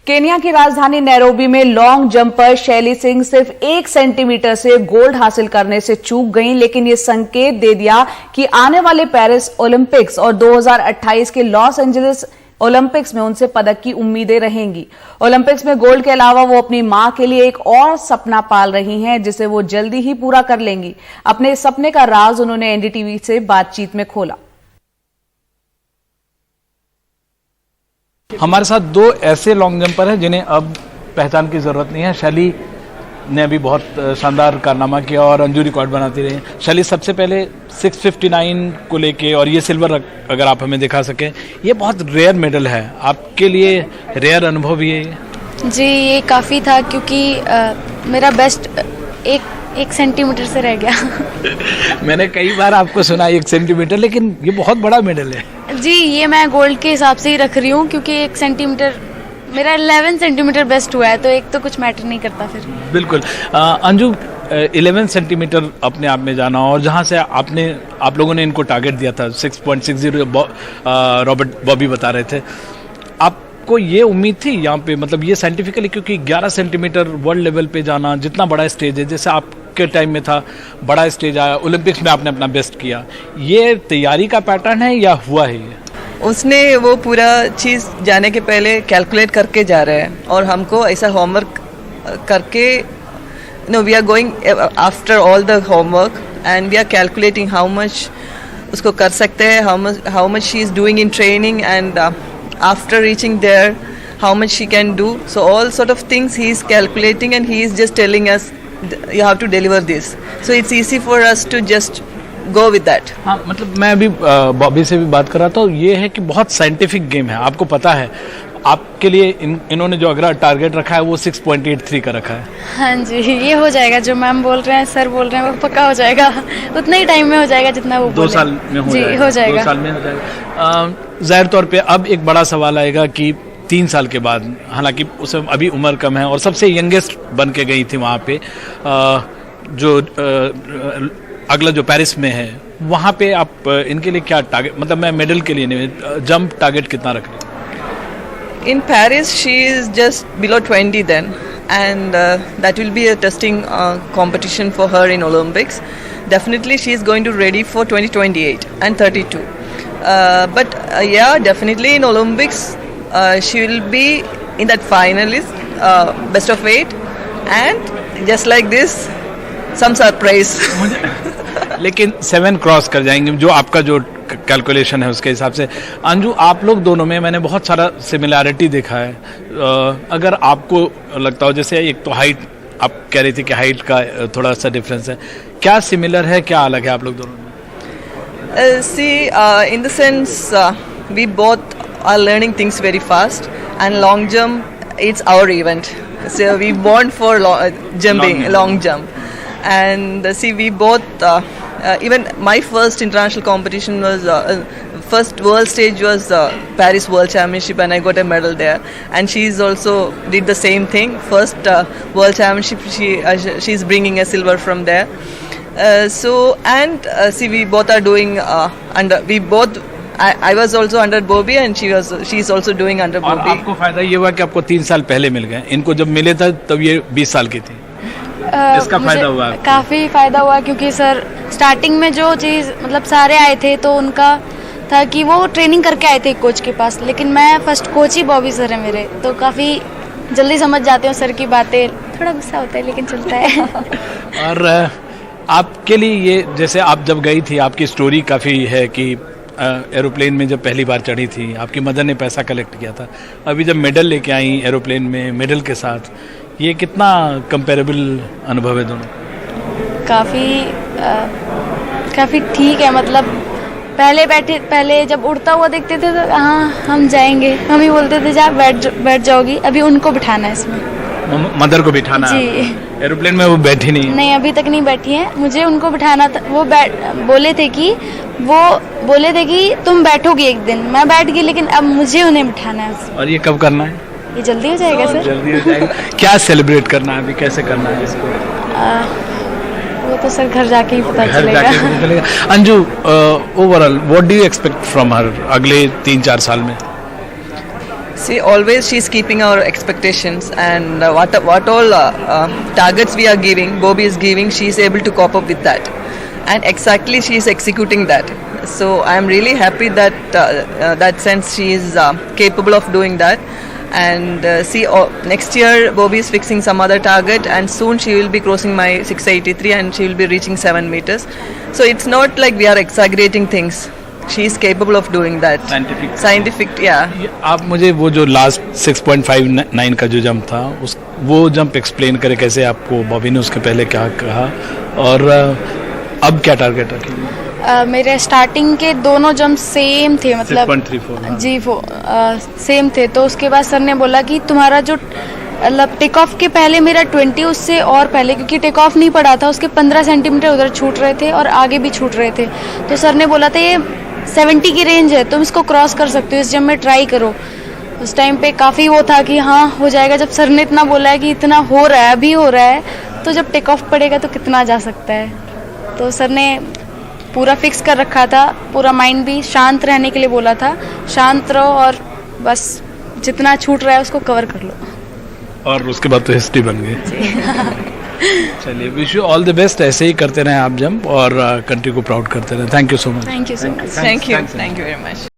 Kenya की राजधानी Nairobi में लॉन्ग जंप पर शैली सिंह सिर्फ 1 सेंटीमीटर से गोल्ड हासिल करने से चूक गईं, लेकिन ये संकेत दे दिया कि आने वाले पेरिस ओलंपिक्स और 2028 के लॉस एंजलिस ओलंपिक्स में उनसे पदक की उम्मीदें रहेंगी। ओलंपिक्स में गोल्ड के अलावा वो अपनी मां के लिए एक और सपना पाल रही हैं, जिसे वो जल्दी ही पूरा कर लेंगी। अपने इस सपने का राज उन्होंने एनडीटीवी से बातचीत में खोला। हमारे साथ 2 ऐसे लॉन्ग जंपर हैं जिन्हें अब पहचान की जरूरत नहीं है। शैली ने अभी बहुत शानदार कारनामा किया और अंजू रिकॉर्ड बनाती रही। शैली, सबसे पहले 659 को लेके और ये सिल्वर अगर आप हमें दिखा सकें, ये बहुत रेयर मेडल है, आपके लिए रेयर अनुभव भी है? जी, ये काफ़ी था क्योंकि मेरा बेस्ट एक सेंटीमीटर से रह गया। मैंने कई बार आपको सुना 1 सेंटीमीटर, लेकिन ये बहुत बड़ा मेडल है। जी, ये मैं गोल्ड के हिसाब से ही रख रही हूँ क्योंकि 1 सेंटीमीटर मेरा 11 सेंटीमीटर बेस्ट हुआ है, तो एक तो कुछ मैटर नहीं करता फिर। बिल्कुल। अंजू, 11 सेंटीमीटर अपने आप में जाना, और जहाँ से आप लोगों ने इनको टारगेट दिया था 6.60, रॉबर्ट बॉबी बता रहे थे, आपको ये उम्मीद थी यहाँ पे, मतलब ये साइंटिफिकली, क्योंकि 11 सेंटीमीटर वर्ल्ड लेवल पे जाना, जितना बड़ा स्टेज है, जैसे आपके टाइम में था बड़ा स्टेज आया, ओलंपिक्स में आपने अपना बेस्ट किया, ये तैयारी का पैटर्न है या हुआ है ये? उसने वो पूरा चीज़ जाने के पहले कैलकुलेट करके जा रहे हैं, और हमको ऐसा होमवर्क करके we are going after all the homework and we are calculating how much उसको कर सकते हैं, how much she is doing in training, and after reaching there how much she can do. So all sort of things he is calculating and he is just telling us you have to deliver this. So it's easy for us to just go with that. हाँ, मतलब मैं अभी बॉबी से भी बात कर रहा था, ये है कि बहुत साइंटिफिक गेम है, आपको पता है। आपके लिए इन्होंने जो अगला टारगेट रखा है वो 6.83 का रखा है। हाँ जी, ये हो जाएगा, जो मैम बोल रहे हैं, सर बोल रहे हैं, वो पक्का हो जाएगा। उतना ही टाइम में हो जाएगा जितना वो 2 साल में हो जाएगा। 2 साल में हो जाएगा। जाहिर तौर पे अब एक बड़ा सवाल आएगा कि 3 साल के बाद, हालांकि उसमें अभी उम्र कम है और सबसे यंगेस्ट बन के गई थी वहाँ पे, जो अगला जो पेरिस में है, वहाँ पे आप इनके लिए क्या टारगेट, मतलब मैं मेडल के लिए नहीं, जंप टारगेट कितना रख रही? In Paris she is just below 20 then, and that will be a testing competition for her in Olympics. Definitely she is going to ready for 2028 and 32. But yeah, definitely in Olympics she will be in that finalist, best of 8, and just like this some surprise. लेकिन 7 cross कर जाएंगे, जो आपका जो calculation है उसके हिसाब से। अंजू, आप लोग दोनों में मैंने बहुत सारा सिमिलैरिटी देखा है। अगर आपको लगता हो, जैसे एक तो हाइट, आप कह रही थी कि हाइट का थोड़ा सा डिफरेंस है, क्या सिमिलर है, क्या अलग है आप लोग दोनों में? In the sense we both are learning things very fast, and long jump it's our event, so we born for long jump, and we both even my first international competition was first world stage was Paris World Championship, and I got a medal there, and she's also did the same thing. First World Championship she's bringing a silver from there. We both are doing I was also under Bobby and she's also doing under Bobby. और आपको फायदा ये हुआ कि आपको 3 साल पहले मिल गए, इनको जब मिले था तब ये 20 साल की थी। इसका फायदा हुआ? काफ़ी फायदा हुआ, क्योंकि सर स्टार्टिंग में जो चीज़, मतलब सारे आए थे तो उनका था कि वो ट्रेनिंग करके आए थे कोच के पास, लेकिन मैं फर्स्ट कोच ही बॉबी सर है मेरे, तो काफ़ी जल्दी समझ जाते हो सर की बातें। थोड़ा गुस्सा होता है लेकिन चलता है। और आपके लिए ये, जैसे आप जब गई थी, आपकी स्टोरी काफ़ी है कि एरोप्लेन में जब पहली बार चढ़ी थी, आपकी मदर ने पैसा कलेक्ट किया था, अभी जब मेडल लेके आई एरोप्लेन में मेडल के साथ, ये कितना कंपेरेबल अनुभव है दोनों? काफ़ी ठीक है, मतलब पहले जब उड़ता हुआ देखते थे तो हाँ हम जाएंगे, हम ही बोलते थे जा बैठ जाओगी, अभी उनको बिठाना है इसमें, मदर को बिठाना जी। एरोप्लेन में वो बैठी नहीं, अभी तक नहीं बैठी है, मुझे उनको बिठाना था। वो बोले थे कि तुम बैठोगी एक दिन, मैं बैठ गई, लेकिन अब मुझे उन्हें बिठाना है। और ये कब करना है? ये जल्दी हो जाएगा सर, जल्दी हो जाएगा। क्या सेलिब्रेट करना है अभी, कैसे करना है इसको? वो तो सर घर जाके ही पता चलेगा। Anju, overall what do you expect from her अगले 3-4 साल में? See, always she's keeping our expectations, and what all targets we are giving, Bobby is giving, she's able to cope up with that, and exactly she's executing that. So I'm really happy that that sense she is capable of doing that. And next year Bobby is fixing some other target, and soon she will be crossing my 683, and she will be reaching 7 meters. So it's not like we are exaggerating things. She is capable of doing that. Scientific, yeah. आप मुझे वो जो last 6.59 का जो jump था वो jump explain करें, कैसे आपको बॉबी ने उसके पहले क्या कहा और अब क्या टारगेट रखेंगे? मेरे स्टार्टिंग के दोनों जंप सेम थे, मतलब 6.34 जी वो सेम थे। तो उसके बाद सर ने बोला कि तुम्हारा जो मतलब टेक ऑफ के पहले मेरा 20 उससे और पहले, क्योंकि टेक ऑफ नहीं पड़ा था, उसके 15 सेंटीमीटर उधर छूट रहे थे और आगे भी छूट रहे थे। तो सर ने बोला था ये 70 की रेंज है, तुम इसको क्रॉस कर सकते हो, इस जंप में ट्राई करो। उस टाइम पे काफ़ी वो था कि हाँ हो जाएगा। जब सर ने इतना बोला है कि इतना हो रहा है, अभी हो रहा है, तो जब टेक ऑफ पड़ेगा तो कितना जा सकता है। तो सर ने पूरा फिक्स कर रखा था, पूरा माइंड भी शांत रहने के लिए बोला था, शांत रहो और बस जितना छूट रहा है उसको कवर कर लो। और उसके बाद तो हिस्ट्री बन गई। चलिए, wish you all the best, ऐसे ही करते रहें आप जंप और कंट्री को प्राउड करते रहें। Thank you so much. Thank you so much. Thank you very much.